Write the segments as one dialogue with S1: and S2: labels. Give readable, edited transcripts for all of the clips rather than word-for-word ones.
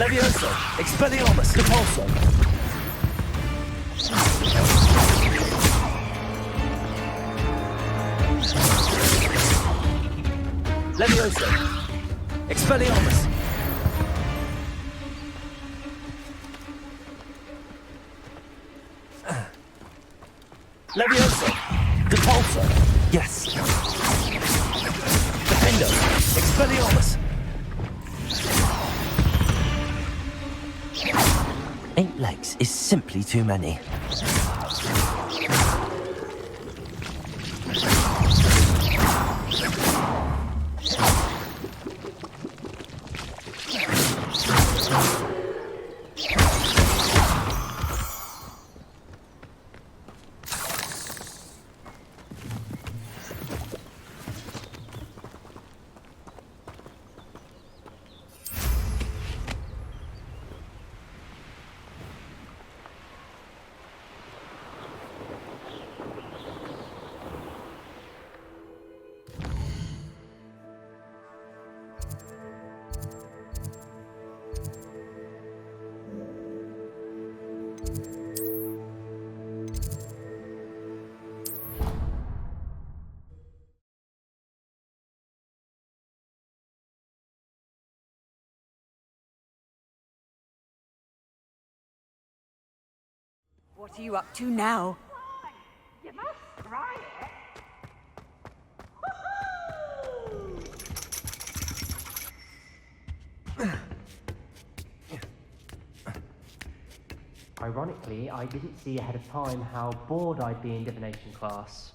S1: Levioso! Expelliarmus! Repulso! Levioso! Expelliarmus! Levioso! Repulso! Yes! Defendo! Expelliarmus! 8 legs is simply too many.
S2: What are you up to now?
S3: You must try it.
S4: Ironically, I didn't see ahead of time how bored I'd be in divination class.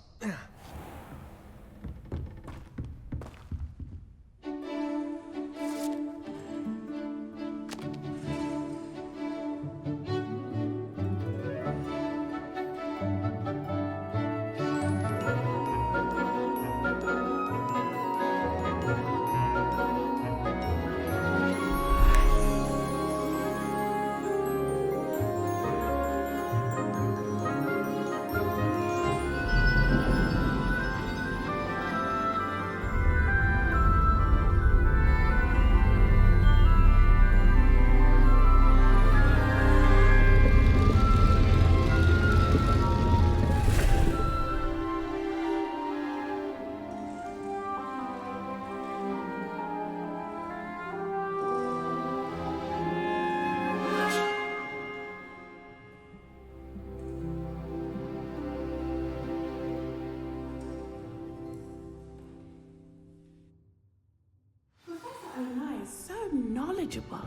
S3: Onai is so knowledgeable.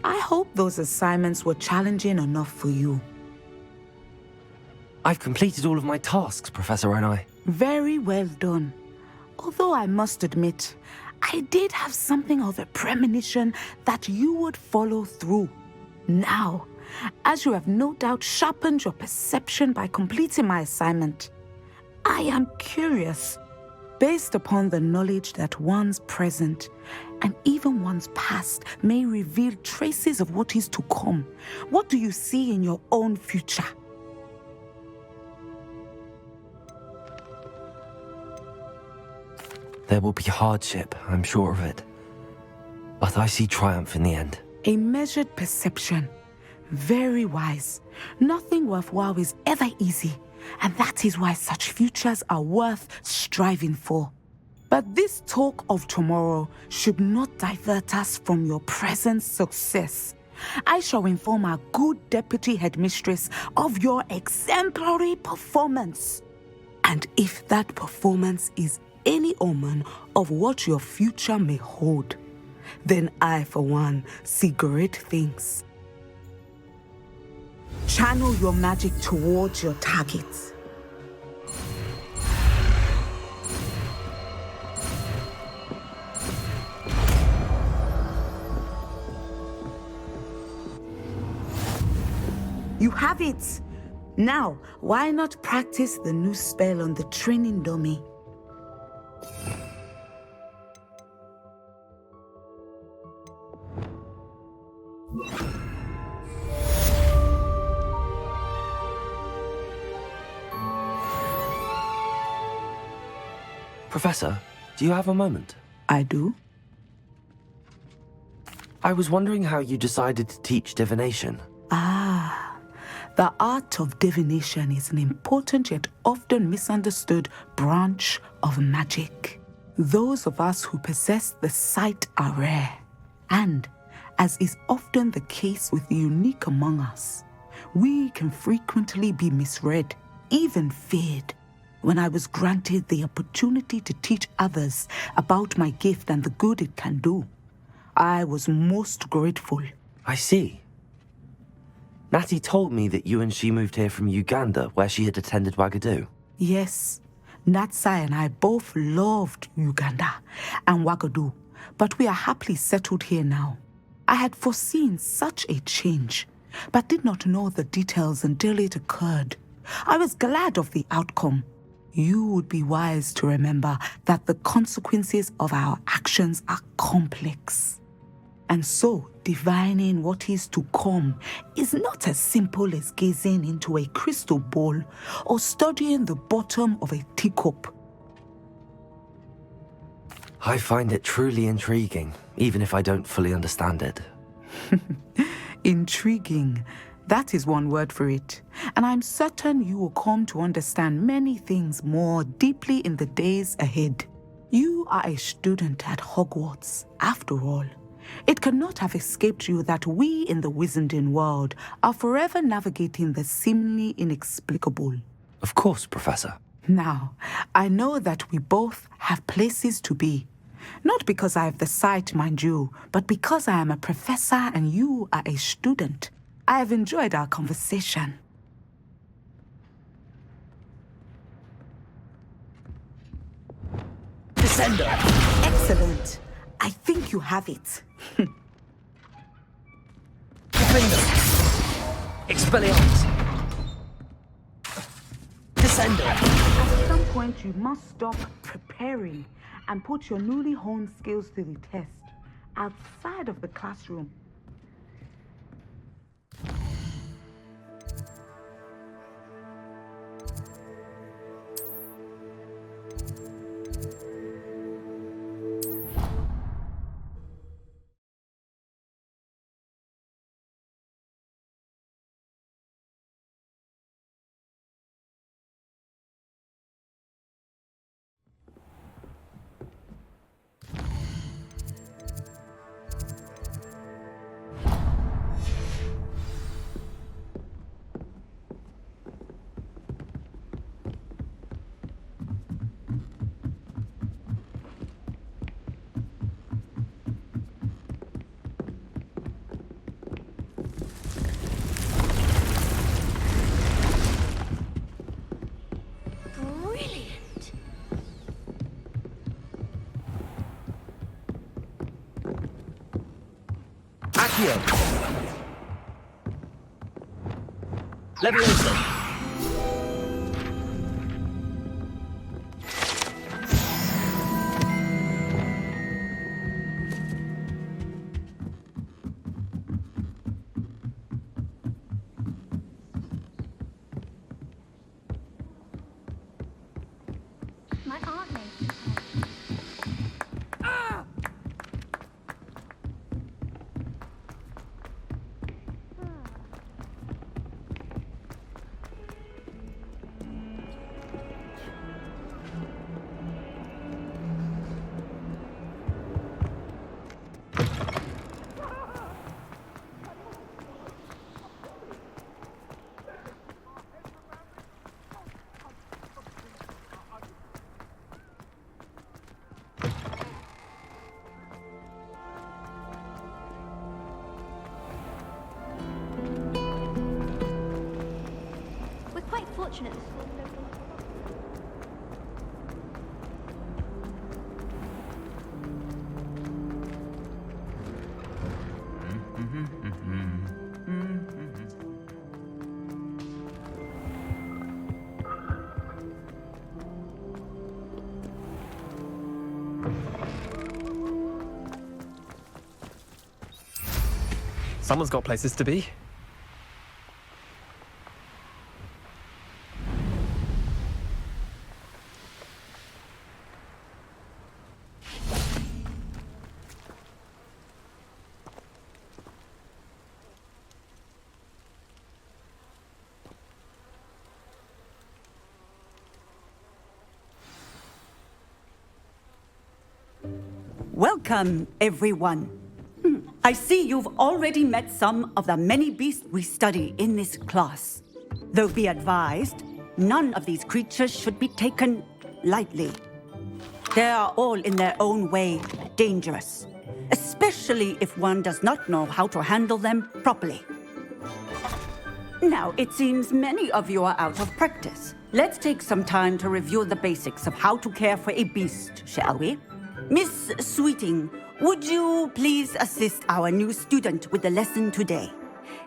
S2: I hope those assignments were challenging enough for you.
S1: I've completed all of my tasks, Professor Onai.
S2: Very well done. Although I must admit, I did have something of a premonition that you would follow through. Now, as you have no doubt sharpened your perception by completing my assignment, I am curious, based upon the knowledge that one's present and even one's past may reveal traces of what is to come. What do you see in your own future?
S1: There will be hardship, I'm sure of it. But I see triumph in the end.
S2: A measured perception. Very wise. Nothing worthwhile is ever easy, and that is why such futures are worth striving for. But this talk of tomorrow should not divert us from your present success. I shall inform our good deputy headmistress of your exemplary performance. And if that performance is any omen of what your future may hold, then I, for one, see great things. Channel your magic towards your targets. You have it! Now, why not practice the new spell on the training dummy?
S1: Professor, Do you have a moment?
S2: I do.
S1: I was wondering how you decided to teach divination.
S2: The art of divination is an important yet often misunderstood branch of magic. Those of us who possess the sight are rare, and, as is often the case with the unique among us, we can frequently be misread, even feared. When I was granted the opportunity to teach others about my gift and the good it can do, I was most grateful.
S1: I see. Natty told me that you and she moved here from Uganda, where she had attended Wagadu.
S2: Yes, Natsai and I both loved Uganda and Wagadu, but we are happily settled here now. I had foreseen such a change, but did not know the details until it occurred. I was glad of the outcome. You would be wise to remember that the consequences of our actions are complex. And so, divining what is to come is not as simple as gazing into a crystal ball or studying the bottom of a teacup.
S1: I find it truly intriguing, even if I don't fully understand it.
S2: Intriguing. That is one word for it. And I'm certain you will come to understand many things more deeply in the days ahead. You are a student at Hogwarts, after all. It cannot have escaped you that we in the Wizarding world are forever navigating the seemingly inexplicable.
S1: Of course, Professor.
S2: Now, I know that we both have places to be. Not because I have the sight, mind you, but because I am a professor and you are a student. I have enjoyed our conversation.
S1: Descender!
S2: Excellent. I think you have it.
S1: Expelliarmus! Descender!
S2: At some point, you must stop preparing and put your newly honed skills to the test outside of the classroom.
S3: Brilliant.
S1: Accio! Leviosa!
S3: My aunt made We're quite fortunate.
S5: Someone's got places to be.
S6: Welcome, everyone. I see you've already met some of the many beasts we study in this class. Though be advised, none of these creatures should be taken lightly. They are all in their own way dangerous, especially if one does not know how to handle them properly. Now, it seems many of you are out of practice. Let's take some time to review the basics of how to care for a beast, shall we? Miss Sweeting, would you please assist our new student with the lesson today?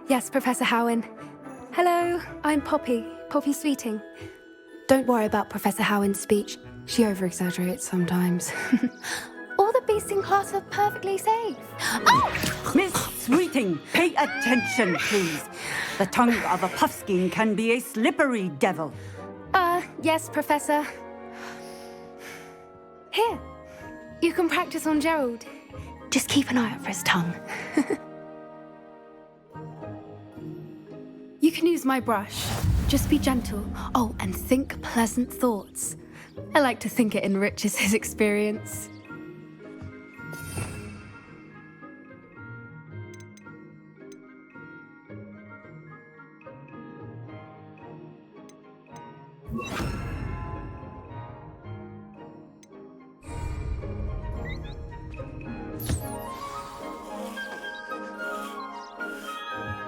S7: Yes, Professor Howen. Hello, I'm Poppy Sweeting. Don't worry about Professor Howen's speech. She over-exaggerates sometimes. All the beasts in class are perfectly safe. Oh!
S6: Miss Sweeting, pay attention, please. The tongue of a puffskein can be a slippery devil.
S7: Yes, Professor. Here, you can practice on Gerald. Just keep an eye out for his tongue. You can use my brush. Just be gentle. Oh, and think pleasant thoughts. I like to think it enriches his experience.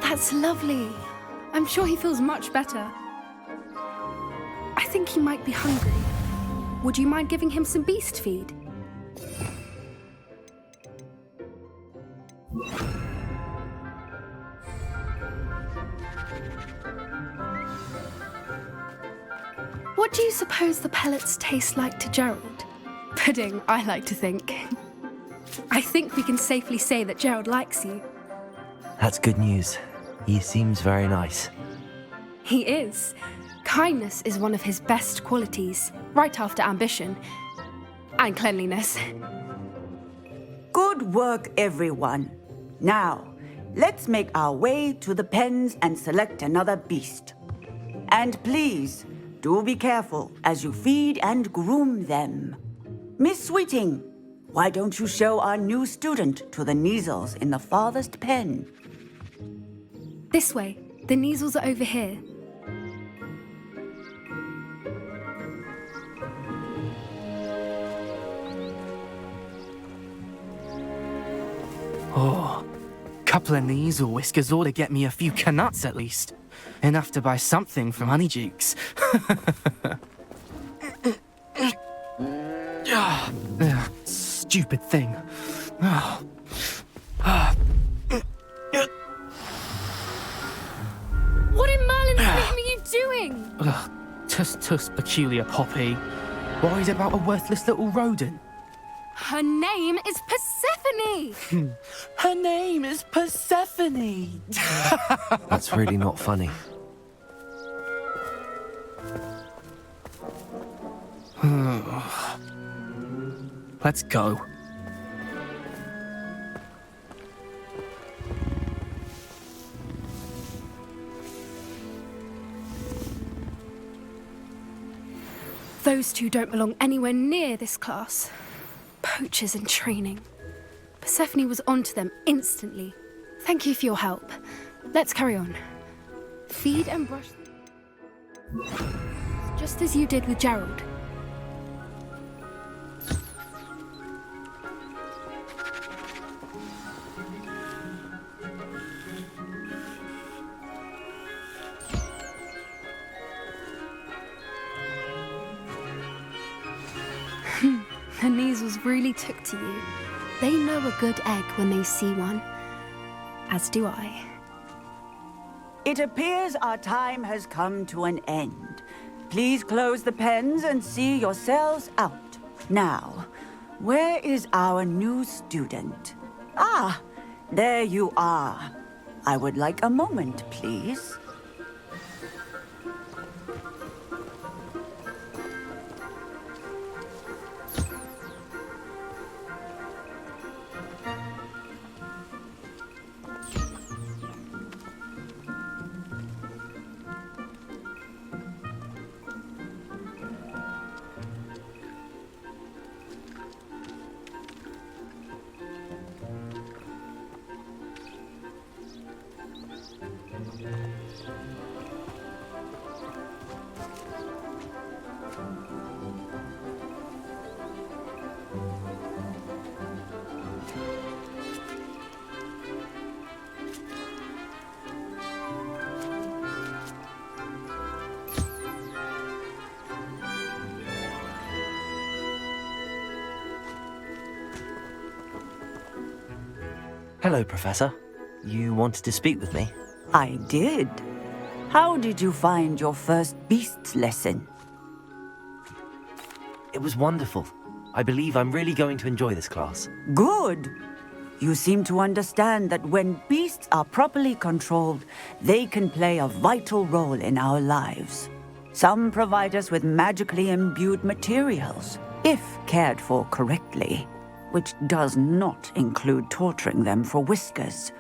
S7: That's lovely. I'm sure he feels much better. I think he might be hungry. Would you mind giving him some beast feed? What do you suppose the pellets taste like to Gerald? Pudding, I like to think. I think we can safely say that Gerald likes you.
S1: That's good news. He seems very nice.
S7: He is. Kindness is one of his best qualities, right after ambition. And cleanliness.
S6: Good work, everyone. Now, let's make our way to the pens and select another beast. And please, do be careful as you feed and groom them. Miss Sweeting, why don't you show our new student to the Neasels in the farthest pen?
S7: This way. The Neasels are over here.
S8: Oh, couple of Neasel whiskers ought to get me a few canuts at least. Enough to buy something from Honeydukes. Stupid thing.
S7: What in Merlin's name are you doing?
S8: Tuss, peculiar Poppy. Worried about a worthless little rodent?
S7: Her name is Persephone!
S8: Her name is Persephone!
S1: That's really not funny.
S8: Let's go.
S7: Those two don't belong anywhere near this class. Poachers in training. Persephone was onto them instantly. Thank you for your help. Let's carry on. Feed and brush them. Just as you did with Gerald. The Neasels really took to you. They know a good egg when they see one. As do I.
S6: It appears our time has come to an end. Please close the pens and see yourselves out. Now, where is our new student? Ah, there you are. I would like a moment, please.
S1: Hello, Professor. You wanted to speak with me?
S6: I did. How did you find your first beasts lesson?
S1: It was wonderful. I believe I'm really going to enjoy this class.
S6: Good. You seem to understand that when beasts are properly controlled, they can play a vital role in our lives. Some provide us with magically imbued materials, if cared for correctly, which does not include torturing them for whiskers.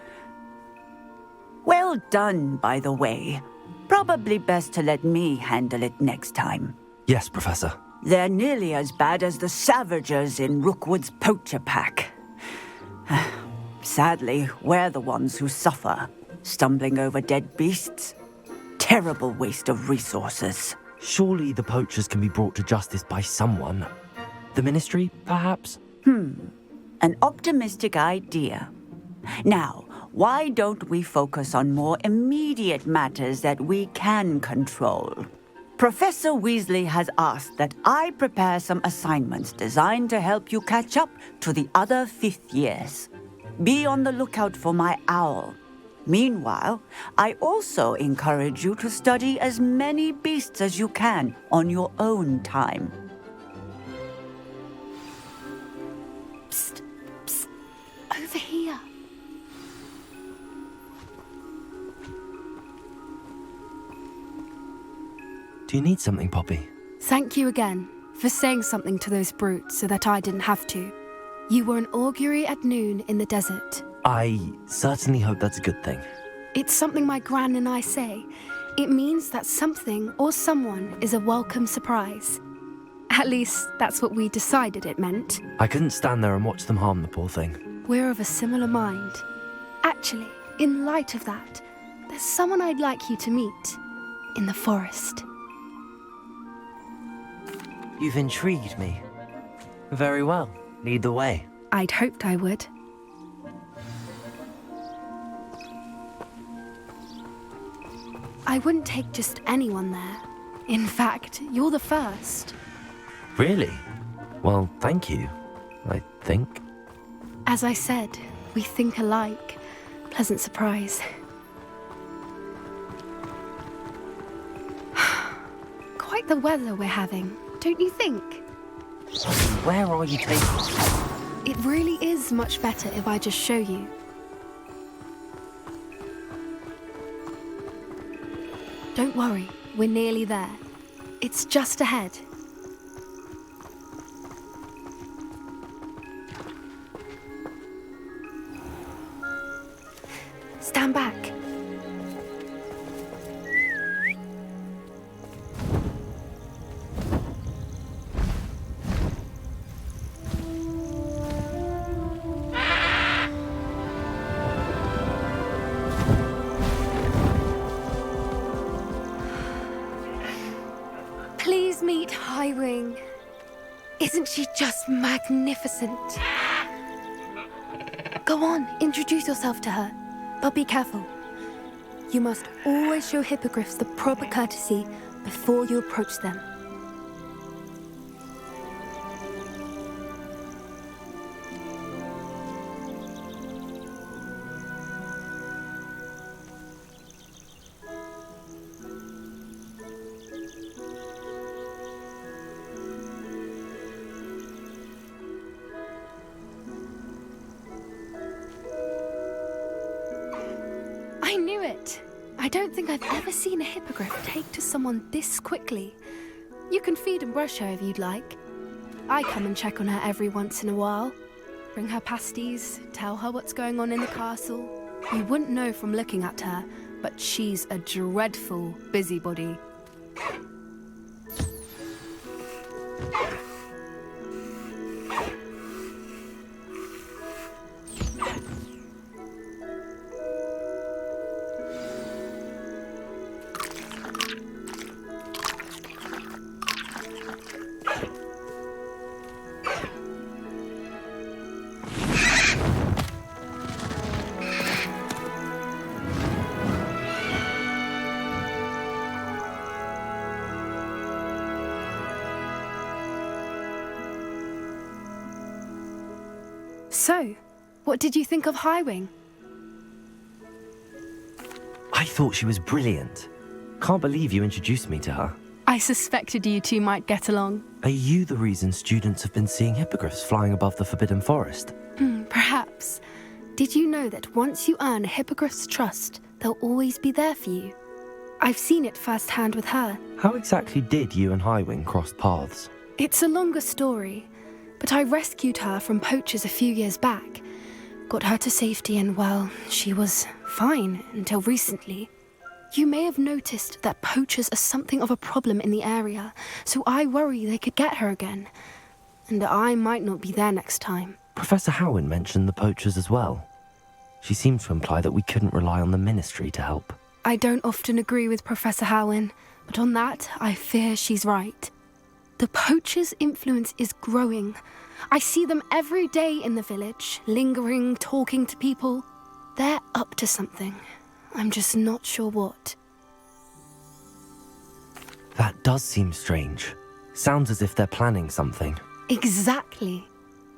S6: Well done, by the way. Probably best to let me handle it next time.
S1: Yes, Professor.
S6: They're nearly as bad as the Savagers in Rookwood's poacher pack. Sadly, we're the ones who suffer, stumbling over dead beasts. Terrible waste of resources.
S1: Surely the poachers can be brought to justice by someone. The Ministry, perhaps?
S6: An optimistic idea. Now, why don't we focus on more immediate matters that we can control? Professor Weasley has asked that I prepare some assignments designed to help you catch up to the other fifth years. Be on the lookout for my owl. Meanwhile, I also encourage you to study as many beasts as you can on your own time.
S7: Psst, psst, over here.
S1: Do you need something, Poppy?
S7: Thank you again for saying something to those brutes so that I didn't have to. You were an augury at noon in the desert.
S1: I certainly hope that's a good thing.
S7: It's something my gran and I say. It means that something or someone is a welcome surprise. At least, that's what we decided it meant.
S1: I couldn't stand there and watch them harm the poor thing.
S7: We're of a similar mind. Actually, in light of that, there's someone I'd like you to meet. In the forest.
S1: You've intrigued me. Very well. Lead the way.
S7: I'd hoped I would. I wouldn't take just anyone there. In fact, you're the first.
S1: Really? Well, thank you, I think.
S7: As I said, we think alike. Pleasant surprise. Quite the weather we're having, don't you think?
S1: Where are you taking me?
S7: It really is much better if I just show you. Don't worry, we're nearly there. It's just ahead. Stand back. Please meet Highwing. Isn't she just magnificent? Go on, introduce yourself to her. But be careful. You must always show hippogriffs the proper courtesy before you approach them. I knew it! I don't think I've ever seen a hippogriff take to someone this quickly. You can feed and brush her if you'd like. I come and check on her every once in a while. Bring her pasties, tell her what's going on in the castle. You wouldn't know from looking at her, but she's a dreadful busybody. So, what did you think of Highwing?
S1: I thought she was brilliant. Can't believe you introduced me to her.
S7: I suspected you two might get along.
S1: Are you the reason students have been seeing hippogriffs flying above the Forbidden Forest?
S7: Perhaps. Did you know that once you earn a hippogriff's trust, they'll always be there for you? I've seen it firsthand with her.
S1: How exactly did you and Highwing cross paths?
S7: It's a longer story, but I rescued her from poachers a few years back. Got her to safety and, well, she was fine until recently. You may have noticed that poachers are something of a problem in the area, so I worry they could get her again. And I might not be there next time.
S1: Professor Howin mentioned the poachers as well. She seemed to imply that we couldn't rely on the ministry to help.
S7: I don't often agree with Professor Howin, but on that, I fear she's right. The poachers' influence is growing. I see them every day in the village, lingering, talking to people. They're up to something. I'm just not sure what.
S1: That does seem strange. Sounds as if they're planning something.
S7: Exactly.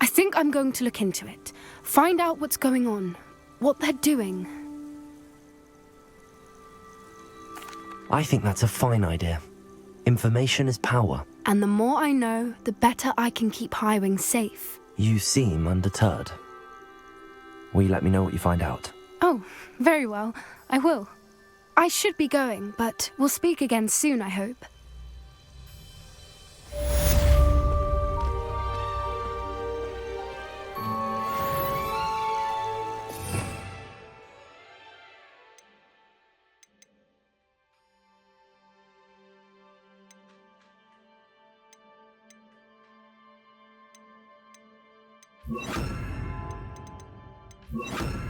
S7: I think I'm going to look into it. Find out what's going on, what they're doing.
S1: I think that's a fine idea. Information is power.
S7: And the more I know, the better I can keep Highwing safe.
S1: You seem undeterred. Will you let me know what you find out?
S7: Oh, very well. I will. I should be going, but we'll speak again soon, I hope.
S9: You